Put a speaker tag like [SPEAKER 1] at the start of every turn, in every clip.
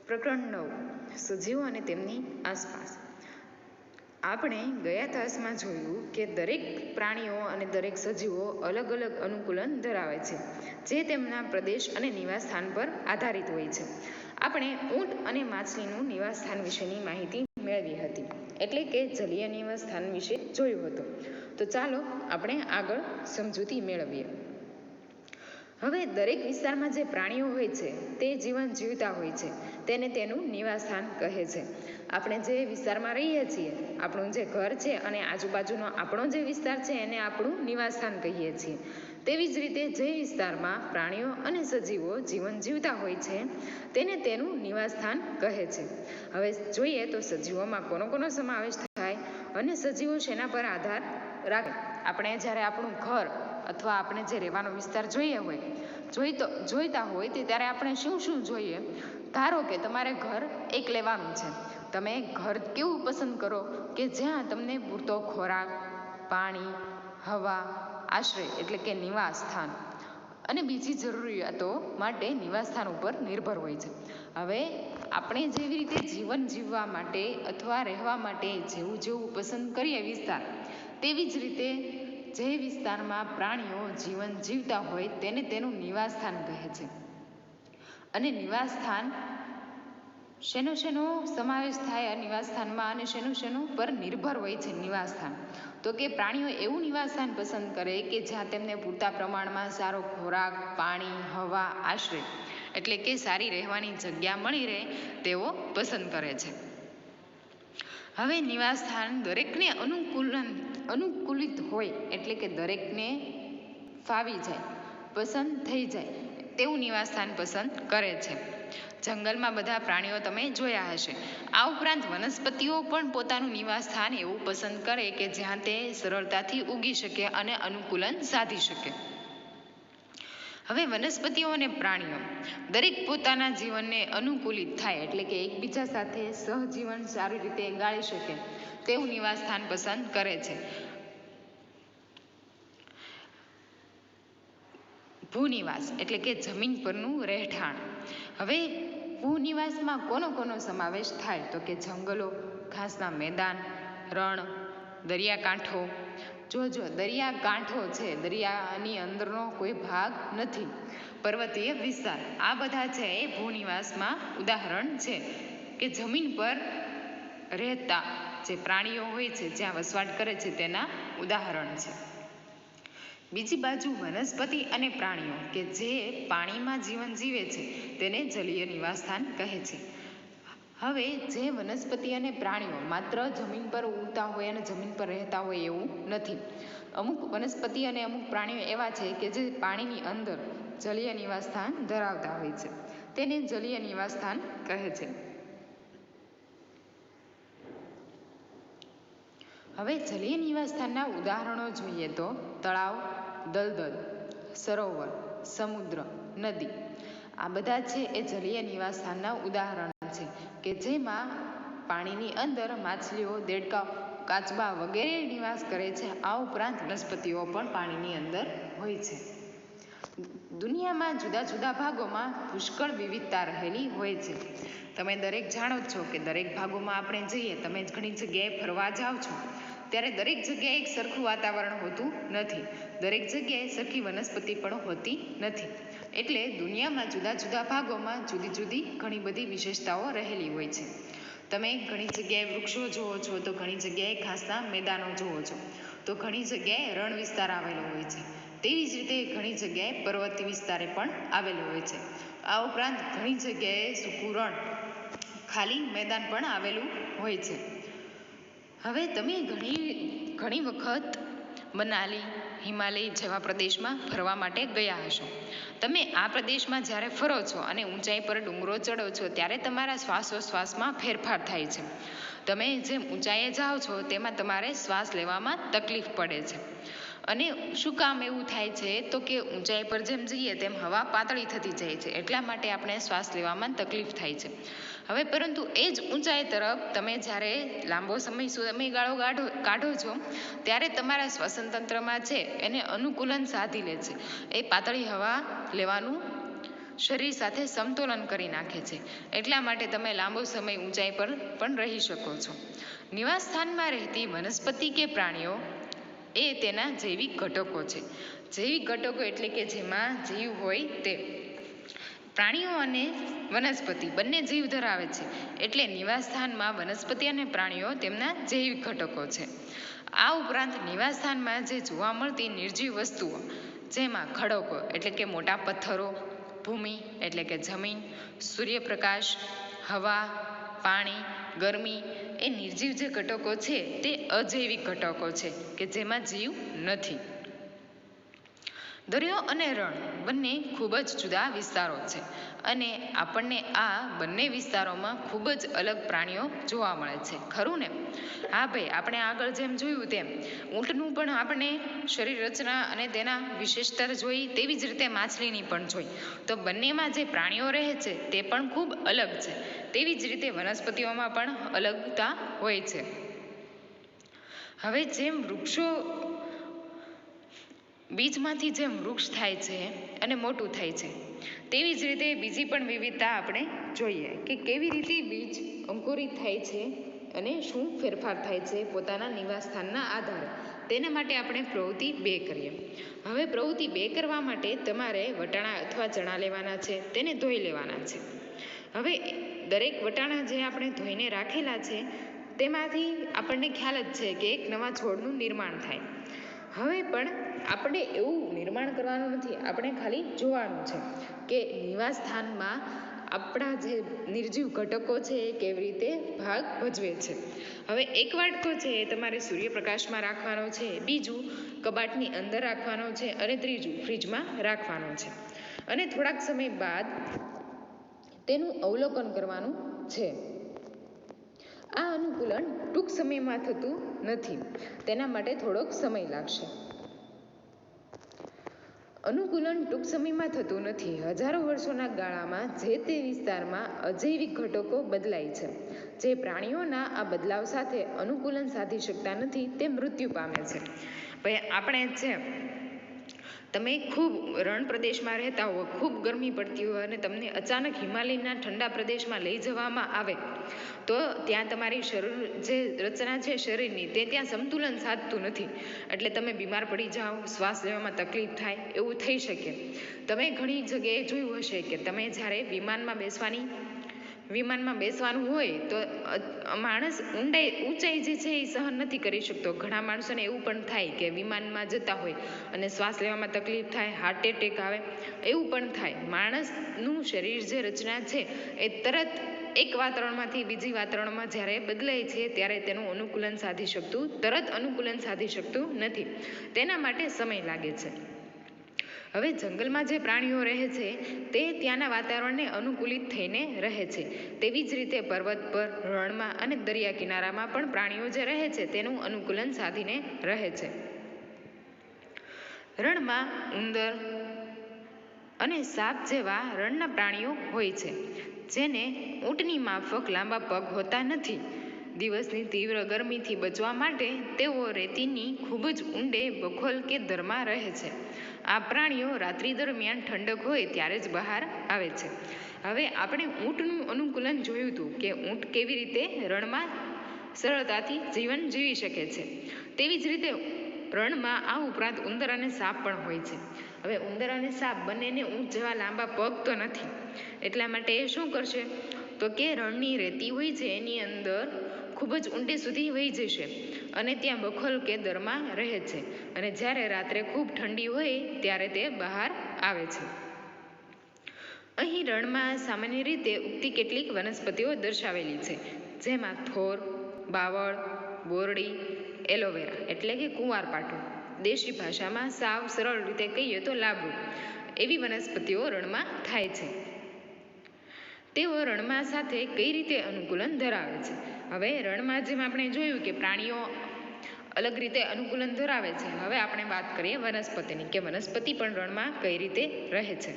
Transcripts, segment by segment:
[SPEAKER 1] પ્રકરણ 9 સજીવો અને તેમની આસપાસ. આપણે ગયા તાસમાં જોયું કે દરેક પ્રાણીઓ અને દરેક સજીવો અલગ અલગ અનુકૂલન ધરાવે છે, જે તેમના પ્રદેશ અને નિવાસ સ્થાન પર આધારિત હોય છે. આપણે ઊંટ અને માછલીનું નિવાસ સ્થાન વિશેની માહિતી મેળવી હતી, એટલે કે જલીય નિવાસ સ્થાન વિશે જોયું હતું. તો ચાલો આપણે આગળ સમજૂતી મેળવીએ. હવે દરેક વિસ્તારમાં જે પ્રાણીઓ હોય છે તે જીવન જીવતા હોય છે, તેને તેનું નિવાસ સ્થાન કહે છે. આપણે જે વિસ્તારમાં રહીએ છીએ, આપણું જે ઘર છે અને આજુબાજુનો આપણો જે વિસ્તાર છે એને આપણું નિવાસ સ્થાન કહીએ છીએ. તેવી જ રીતે જે વિસ્તારમાં પ્રાણીઓ અને સજીવો જીવન જીવતા હોય છે તેને તેનું નિવાસ સ્થાન કહે છે. હવે જોઈએ તો સજીવોમાં કોનો સમાવેશ થાય અને સજીવો શેના પર આધાર રાખે. આપણે જ્યારે આપણું ઘર અથવા આપણે જે રહેવાનો વિસ્તાર જોઈતા હોય તે ત્યારે આપણે શું જોઈએ? ધારો કે તમારે ઘર એક લેવાનું છે. તમે ઘર કેવું પસંદ કરો કે જ્યાં તમને પૂરતો ખોરાક, પાણી, હવા, આશ્રય એટલે કે નિવાસ સ્થાન અને બીજી જરૂરિયાતો માટે નિવાસ સ્થાન ઉપર નિર્ભર હોય છે. હવે આપણે જેવી રીતે જીવન જીવવા માટે અથવા રહેવા માટે જેવું પસંદ કરીએ વિસ્તાર, તેવી જ રીતે જે વિસ્તારમાં પ્રાણીઓ જીવન જીવતા હોય તેને તેનું નિવાસ સ્થાન કહે છે. અને નિવાસ સ્થાન શેનો સમાવેશ થાય નિવાસ સ્થાનમાં અને શેનું પર નિર્ભર હોય છે નિવાસ સ્થાન? તો કે પ્રાણીઓ એવું નિવાસ સ્થાન પસંદ કરે કે જ્યાં તેમને પૂરતા પ્રમાણમાં સારો ખોરાક, પાણી, હવા, આશ્રય એટલે કે સારી રહેવાની જગ્યા મળી રહે તેવો પસંદ કરે છે. હવે નિવાસ સ્થાન દરેકને અનુકૂલિત હોય એટલે કે દરેકને ફાવી જાય, પસંદ થઈ જાય તેવું નિવાસ સ્થાન પસંદ કરે છે. જંગલમાં બધા પ્રાણીઓ તમે જોયા હશે. આ ઉપરાંત વનસ્પતિઓ પણ પોતાનું નિવાસ સ્થાન એવું પસંદ કરે કે જ્યાં તે સરળતાથી ઉગી શકે અને અનુકૂલન સાધી શકે. હવે વનસ્પતિઓ અને પ્રાણીઓ દરેક પોતાના જીવનને અનુકૂલિત થાય એટલે કે એકબીજા સાથે સહજીવન સારી રીતે ગાળી શકે તેવું નિવાસ સ્થાન પસંદ કરે છે. ભૂનિવાસ એટલે કે જમીન પરનું રહેઠાણ. હવે ભૂનિવાસમાં કોનો સમાવેશ થાય? તો કે જંગલો, ઘાસના મેદાન, રણ, દરિયાકાંઠો. જોજો, દરિયાકાંઠો છે, દરિયાની અંદરનો કોઈ ભાગ નથી, પર્વતીય વિસ્તાર, આ બધા છે એ ભૂનિવાસમાં ઉદાહરણ છે કે જમીન પર રહેતા જે પ્રાણીઓ હોય છે, જ્યાં વસવાટ કરે છે તેના ઉદાહરણ છે. બીજી બાજુ વનસ્પતિ અને પ્રાણીઓ કે જે પાણીમાં જીવન જીવે છે તેને જલીય નિવાસ સ્થાન કહે છે. હવે જે વનસ્પતિ અને પ્રાણીઓ માત્ર જમીન પર ઉગતા હોય અને જમીન પર રહેતા હોય એવું નથી. અમુક વનસ્પતિ અને અમુક પ્રાણીઓ એવા છે કે જે પાણીની અંદર જલીય નિવાસ સ્થાન ધરાવતા હોય છે, તેને જલીય નિવાસ સ્થાન કહે છે. હવે જલીય નિવાસ સ્થાનના ઉદાહરણો જોઈએ તો તળાવ, દલદલ, સરોવર, સમુદ્ર, નદી, આ બધા છે એ જલીય નિવાસ સ્થાનના ઉદાહરણો છે કે જેમાં પાણીની અંદર માછલીઓ, દેડકાઓ, કાચબા વગેરે નિવાસ કરે છે. આ ઉપરાંત વનસ્પતિઓ પણ પાણીની અંદર હોય છે. દુનિયામાં જુદા ભાગોમાં પુષ્કળ વિવિધતા રહેલી હોય છે. તમે દરેક જાણો જ છો કે દરેક ભાગોમાં આપણે જઈએ, તમે ઘણી જગ્યાએ ફરવા જાઓ છો ત્યારે દરેક જગ્યાએ એક સરખું વાતાવરણ હોતું નથી, દરેક જગ્યાએ સરખી વનસ્પતિ પણ હોતી નથી. એટલે દુનિયામાં જુદા ભાગોમાં જુદી ઘણી બધી વિશેષતાઓ રહેલી હોય છે. તમે ઘણી જગ્યાએ વૃક્ષો જુઓ છો તો ઘણી જગ્યાએ ઘાસના મેદાનો જુઓ છો, તો ઘણી જગ્યાએ રણ વિસ્તાર આવેલો હોય છે. તેવી જ રીતે ઘણી જગ્યાએ પર્વતીય વિસ્તારે પણ આવેલો હોય છે. આ ઉપરાંત ઘણી જગ્યાએ સૂકું રણ, ખાલી મેદાન પણ આવેલું હોય છે. હવે તમે ઘણી વખત મનાલી, હિમાલય જેવા પ્રદેશમાં ફરવા માટે ગયા હશો. તમે આ પ્રદેશમાં જ્યારે ફરો છો અને ઊંચાઈ પર ડુંગરો ચડો છો ત્યારે તમારા શ્વાસોશ્વાસમાં ફેરફાર થાય છે. તમે જેમ ઊંચાઈએ જાઓ છો તેમાં તમારે શ્વાસ લેવામાં તકલીફ પડે છે. અને શું કામ એવું થાય છે? તો કે ઊંચાઈ પર જેમ જઈએ તેમ હવા પાતળી થતી જાય છે, એટલા માટે આપણે શ્વાસ લેવામાં તકલીફ થાય છે. હવે પરંતુ એ જ ઊંચાઈ તરફ તમે જ્યારે લાંબો સમયગાળો કાઢો છો ત્યારે તમારા શ્વસન તંત્રમાં છે એને અનુકૂલન સાધી લે છે. એ પાતળી હવા લેવાનું શરીર સાથે સમતોલન કરી નાખે છે. એટલા માટે તમે લાંબો સમય ઊંચાઈ પર પણ રહી શકો છો. નિવાસ સ્થાનમાં રહેતી વનસ્પતિ કે પ્રાણીઓ એ તેના જૈવિક ઘટકો છે. જૈવિક ઘટકો એટલે કે જેમાં જીવ હોય તે. પ્રાણીઓ અને વનસ્પતિ બંને જીવ ધરાવે છે, એટલે નિવાસ સ્થાનમાં વનસ્પતિ અને પ્રાણીઓ તેમના જૈવિક ઘટકો છે. આ ઉપરાંત નિવાસ સ્થાનમાં જે જોવા મળતી નિર્જીવ વસ્તુઓ, જેમાં ખડકો એટલે કે મોટા પથ્થરો, ભૂમિ એટલે કે જમીન, સૂર્યપ્રકાશ, હવા, પાણી, ગરમી એ નિર્જીવ જે ઘટકો છે તે અજૈવિક ઘટકો છે કે જેમાં જીવ નથી. દરિયો અને રણ બંને ખૂબ જ જુદા વિસ્તારો છે અને આપણને આ બંને વિસ્તારોમાં ખૂબ જ અલગ પ્રાણીઓ જોવા મળે છે, ખરું ને? હા ભાઈ, આપણે આગળ જેમ જોયું તેમ ઊંટનું પણ આપણે શરીર રચના અને તેના વિશેષતા જોઈ, તેવી જ રીતે માછલીની પણ જોઈ. તો બંનેમાં જે પ્રાણીઓ રહે છે તે પણ ખૂબ અલગ છે. તેવી જ રીતે વનસ્પતિઓમાં પણ અલગતા હોય છે. હવે જેમ વૃક્ષો બીજમાંથી જેમ વૃક્ષ થાય છે અને મોટું થાય છે, તેવી જ રીતે બીજી પણ વિવિધતા આપણે જોઈએ કે કેવી રીતે બીજ અંકુરિત થાય છે અને શું ફેરફાર થાય છે પોતાના નિવાસ સ્થાનના આધારે. તેના માટે આપણે પ્રવૃત્તિ 2 કરીએ. હવે પ્રવૃત્તિ 2 કરવા માટે તમારે વટાણા અથવા ચણા લેવાના છે, તેને ધોઈ લેવાના છે. હવે દરેક વટાણા જે આપણે ધોઈને રાખેલા છે તેમાંથી આપણને ખ્યાલ જ છે કે એક નવા છોડનું નિર્માણ થાય. હવે પણ આપણે એવું નિર્માણ કરવાનું નથી, આપણે ખાલી જોવાનું છે કે નિવાસ સ્થાનમાં આપણા જે નિર્જીવ ઘટકો છે એ કેવી રીતે ભાગ ભજવે છે. હવે એક વાટકો છે એ તમારે સૂર્યપ્રકાશમાં રાખવાનો છે, બીજું કબાટની અંદર રાખવાનો છે અને ત્રીજું ફ્રીજમાં રાખવાનો છે. અને થોડાક સમય બાદ તેનું અવલોકન કરવાનું છે. આ અનુકૂલન ટૂંક સમયમાં થતું નથી, તેના માટે થોડોક સમય લાગશે. અનુકૂલન ટૂંક સમયમાં થતું નથી. હજારો વર્ષોના ગાળામાં જે તે વિસ્તારમાં અજૈવિક ઘટકો બદલાય છે. જે પ્રાણીઓના આ બદલાવ સાથે અનુકૂલન સાધી શકતા નથી તે મૃત્યુ પામે છે. ભાઈ, આપણે છે તમે ખૂબ રણ પ્રદેશમાં રહેતા હો, ખૂબ ગરમી પડતી હોય અને તમને અચાનક હિમાલયના ઠંડા પ્રદેશમાં લઈ જવામાં આવે તો ત્યાં તમારી શરીર જે રચના છે શરીરની તે ત્યાં સંતુલન સાધતું નથી, એટલે તમે બીમાર પડી જાઓ, શ્વાસ લેવામાં તકલીફ થાય, એવું થઈ શકે. તમે ઘણી જગ્યાએ જોયું હશે કે તમે જ્યારે વિમાનમાં બેસવાનું હોય તો માણસ ઊંચાઈ જે છે એ સહન નથી કરી શકતો. ઘણા માણસોને એવું પણ થાય કે વિમાનમાં જતા હોય અને શ્વાસ લેવામાં તકલીફ થાય, હાર્ટ એટેક આવે, એવું પણ થાય. માણસનું શરીર જે રચના છે એ તરત એક વાતાવરણમાંથી બીજી વાતાવરણમાં જ્યારે બદલાય છે ત્યારે તેનું તરત અનુકૂલન સાધી શકતું નથી. તેના માટે સમય લાગે છે. હવે જંગલમાં જે પ્રાણીઓ રહે છે તે ત્યાંના વાતાવરણને અનુકૂલિત થઈને રહે છે. તેવી જ રીતે પર્વત પર, રણમાં અને દરિયા કિનારામાં પણ પ્રાણીઓ જે રહે છે તેનું અનુકૂલન સાધીને રહે છે. રણમાં ઉંદર અને સાપ જેવા રણના પ્રાણીઓ હોય છે, જેને ઊંટની માફક લાંબા પગ હોતા નથી. દિવસની તીવ્ર ગરમીથી બચવા માટે તેઓ રેતીની ખૂબ જ ઊંડે બખોલ કે દરમાં રહે છે. આ પ્રાણીઓ રાત્રિ દરમિયાન ઠંડક હોય ત્યારે જ બહાર આવે છે. હવે આપણે ઊંટનું અનુકૂલન જોયું હતું કે ઊંટ કેવી રીતે રણમાં સરળતાથી જીવન જીવી શકે છે. તેવી જ રીતે રણમાં આ ઉપરાંત ઉંદર અને સાપ પણ હોય છે. હવે ઉંદર અને સાપ બંનેને ઊંટ જેવા લાંબા પગ તો નથી, એટલા માટે એ શું કરશે તો કે રણની રેતી હોય છે એની અંદર ખૂબ જ ઊંડે સુધી વહી જશે અને ત્યાં બખોલ કે દરમાં રહે છે. અને જ્યારે રાત્રે ખૂબ ઠંડી હોય ત્યારે તે બહાર આવે છે. અહીં રણમાં સામાન્ય રીતે ઉગતી કેટલીક વનસ્પતિઓ દર્શાવેલી છે, જેમાં થોર, બાવળ, બોરડી, એલોવેરા એટલે કે કુંવારપાઠું, દેશી ભાષામાં સાવ સરળ રીતે કહીએ તો લાબડું, એવી વનસ્પતિઓ રણમાં થાય છે. તેઓ રણમાં સાથે કઈ રીતે અનુકૂલન ધરાવે છે? હવે રણમાં જેમ આપણે જોયું કે પ્રાણીઓ અલગ રીતે અનુકૂલન ધરાવે છે, હવે આપણે વાત કરીએ વનસ્પતિની કે વનસ્પતિ પણ રણમાં કઈ રીતે રહે છે.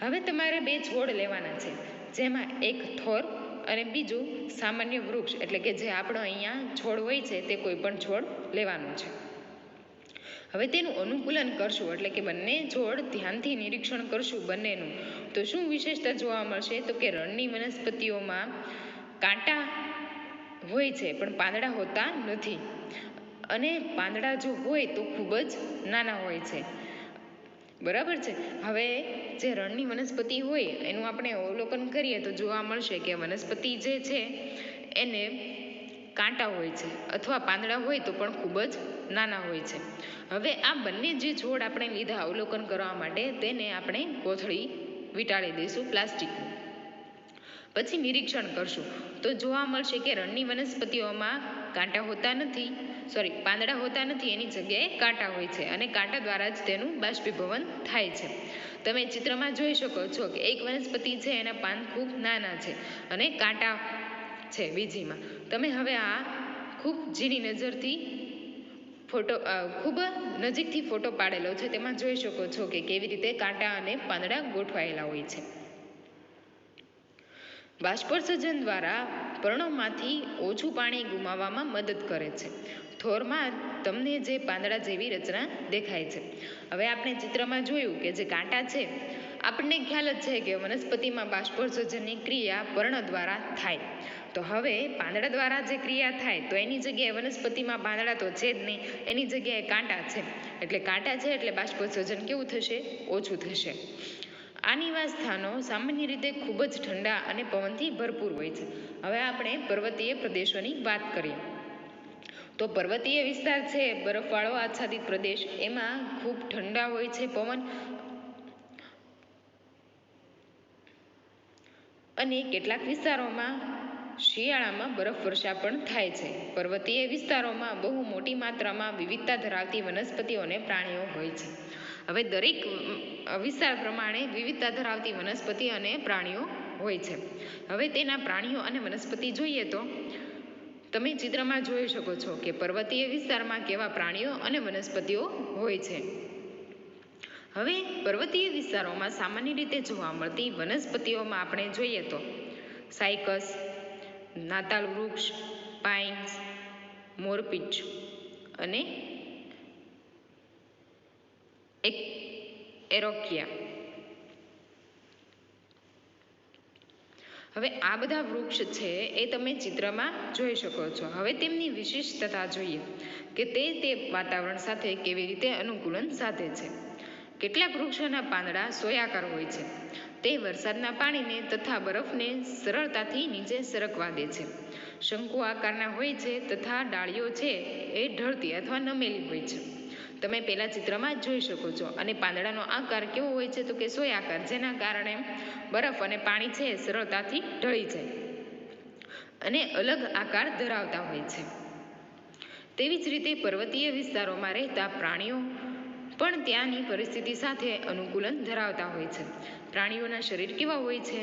[SPEAKER 1] હવે તમારે 2 છોડ લેવાના છે, જેમાં એક થોર અને બીજું સામાન્ય વૃક્ષ એટલે કે જે આપણો અહીંયા છોડ હોય છે તે કોઈ પણ છોડ લેવાનો છે. હવે તેનું અનુકૂલન કરશું એટલે કે બંને છોડ ધ્યાનથી નિરીક્ષણ કરશું બંનેનું, તો શું વિશેષતા જોવા મળશે? તો કે રણની વનસ્પતિઓમાં કાંટા હોય છે પણ પાંદડા હોતા નથી, અને પાંદડા જો હોય તો ખૂબ જ નાના હોય છે. બરાબર છે. હવે જે રણની વનસ્પતિ હોય એનું આપણે અવલોકન કરીએ તો જોવા મળશે કે વનસ્પતિ જે છે એને કાંટા હોય છે અથવા પાંદડા હોય તો પણ ખૂબ જ નાના હોય છે. હવે આ બંને જે છોડ આપણે લીધા અવલોકન કરવા માટે, તેને આપણે કોથળી વીંટાળી દઈશું પ્લાસ્ટિકની. પછી નિરીક્ષણ કરશું તો જોવા મળશે કે રણની વનસ્પતિઓમાં પાંદડા હોતા નથી, એની જગ્યાએ કાંટા હોય છે, અને કાંટા દ્વારા જ તેનું બાષ્પીભવન થાય છે. તમે ચિત્રમાં જોઈ શકો છો કે એક વનસ્પતિ છે એના પાન ખૂબ નાના છે અને કાંટા છે બીજીમાં. તમે હવે આ ખૂબ ઝીણી નજરથી ખૂબ નજીકથી ફોટો પાડેલો છે, તેમાં જોઈ શકો છો કે કેવી રીતે કાંટા અને પાંદડા ગોઠવાયેલા હોય છે. બાષ્પોત્સર્જન દ્વારા પર્ણોમાંથી ઓછું પાણી ગુમાવવામાં મદદ કરે છે. થોરમાં તમને જે પાંદડા જેવી રચના દેખાય છે. હવે આપણે ચિત્રમાં જોયું કે જે કાંટા છે, આપણને ખ્યાલ જ છે કે વનસ્પતિમાં બાષ્પોત્સર્જનની ક્રિયા પર્ણ દ્વારા થાય. તો હવે પાંદડા દ્વારા જે ક્રિયા થાય તો એની જગ્યાએ વનસ્પતિમાં પાંદડા તો છે જ નહીં, એની જગ્યાએ કાંટા છે. એટલે કાંટા છે એટલે બાષ્પોત્સર્જન કેવું થશે? ઓછું થશે. આ નિવાસ સ્થાનો સામાન્ય રીતે ખૂબ જ ઠંડા અને પવનથી ભરપૂર હોય છે. હવે આપણે પર્વતીય પ્રદેશોની વાત કરીએ તો પર્વતીય વિસ્તાર છે, બરફવાળો આચ્છાદિત પ્રદેશ, એમાં ખૂબ ઠંડા હોય છે પવન, અને કેટલાક વિસ્તારોમાં શિયાળામાં બરફવર્ષા પણ થાય છે. પર્વતીય વિસ્તારોમાં બહુ મોટી માત્રામાં વિવિધતા ધરાવતી વનસ્પતિઓ અને પ્રાણીઓ હોય છે. હવે દરેક વિસ્તાર પ્રમાણે વિવિધતા ધરાવતી વનસ્પતિ અને પ્રાણીઓ હોય છે. હવે તેના પ્રાણીઓ અને વનસ્પતિ જોઈએ તો તમે ચિત્રમાં જોઈ શકો છો કે પર્વતીય વિસ્તારમાં કેવા પ્રાણીઓ અને વનસ્પતિઓ હોય છે. હવે પર્વતીય વિસ્તારોમાં સામાન્ય રીતે જોવા મળતી વનસ્પતિઓમાં આપણે જોઈએ તો સાયકસ, નાતાલ વૃક્ષ, પાઇન્સ, મોરપીંછ અને એરોકિયા. હવે આ બધા વૃક્ષ છે એ તમે ચિત્રમાં જોઈ શકો છો. હવે તેમની વિશિષ્ટતા જોઈએ કે તે વાતાવરણ સાથે કેવી રીતે અનુકૂલન સાધે છે. કેટલાક વૃક્ષોના પાંદડા સોયાકાર હોય છે. તે વરસાદના પાણીને તથા બરફને સરળતાથી નીચે સરકવા દે છે. શંકુ આકારના હોય છે તથા ડાળીઓ છે એ ઢળતી અથવા નમેલી હોય છે. તમે પેલા ચિત્રમાં જોઈ શકો છો. અને પાંદડાનો આકાર કેવો હોય છે? તો કે સોયાકાર, જેના કારણે બરફ અને પાણી છે સરળતાથી ઢળી જાય અને અલગ આકાર ધરાવતા હોય છે. તેવી જ રીતે પર્વતીય વિસ્તારોમાં રહેતા પ્રાણીઓ પણ ત્યાંની પરિસ્થિતિ સાથે અનુકૂલન ધરાવતા હોય છે. પ્રાણીઓના શરીર કેવા હોય છે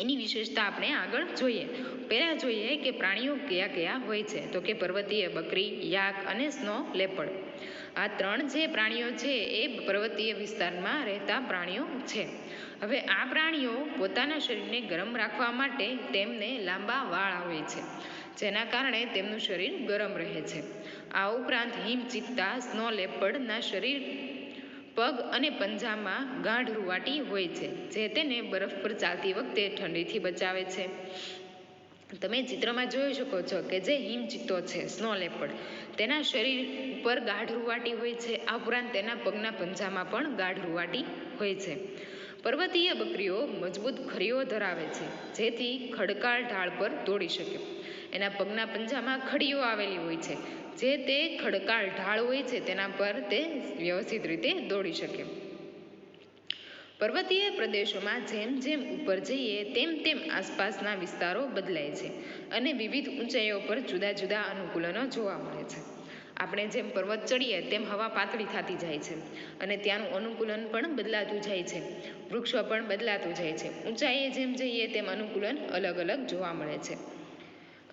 [SPEAKER 1] એની વિશેષતા આપણે આગળ જોઈએ. પહેલા જોઈએ કે પ્રાણીઓ કયા કયા હોય છે. તો કે પર્વતીય બકરી, યાક અને સ્નો લેપર્ડ. આ ત્રણ જે પ્રાણીઓ છે એ પર્વતીય વિસ્તારમાં રહેતા પ્રાણીઓ છે. હવે આ પ્રાણીઓ પોતાના શરીરને ગરમ રાખવા માટે તેમને લાંબા વાળ હોય છે, જેના કારણે તેમનું શરીર ગરમ રહે છે. આ ઉપરાંત હિમચિત્તા સ્નો લેપર્ડના શરીર, પગ અને પંજામાં ગાઢ રૂંવાટી હોય છે, જે તેને બરફ પર ચાલતી વખતે ઠંડીથી બચાવે છે. તમે ચિત્રમાં જોઈ શકો છો કે જે હિમચિત્તો છે સ્નો લેપર્ડ, તેના શરીર ઉપર ગાઢ રૂંવાટી હોય છે. આ ઉપરાંત તેના પગના પંજામાં પણ ગાઢ રૂંવાટી હોય છે. પર્વતીય બકરીઓ મજબૂત ખરીઓ ધરાવે છે, જેથી ખડકાળ ઢાળ પર દોડી શકે. એના પગના પંજામાં ખડીઓ આવેલી હોય છે, જે તે ખડકાળ ઢાળ હોય છે તેના પર તે વ્યવસ્થિત રીતે દોડી શકે. પર્વતીય પ્રદેશોમાં જેમ જેમ ઉપર જઈએ તેમ તેમ આસપાસના વિસ્તારો બદલાય છે અને વિવિધ ઊંચાઈઓ પર જુદા જુદા અનુકૂલનો જોવા મળે છે. આપણે જેમ પર્વત ચડીએ તેમ હવા પાતળી થતી જાય છે અને ત્યાંનું અનુકૂલન પણ બદલાતું જાય છે. વૃક્ષો પણ બદલાતું જાય છે. ઊંચાઈએ જેમ જઈએ તેમ અનુકૂલન અલગ અલગ જોવા મળે છે.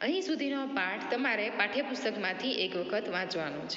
[SPEAKER 1] અહીં સુધીનો પાઠ તમારે પાઠ્યપુસ્તકમાંથી એક વખત વાંચવાનો છે.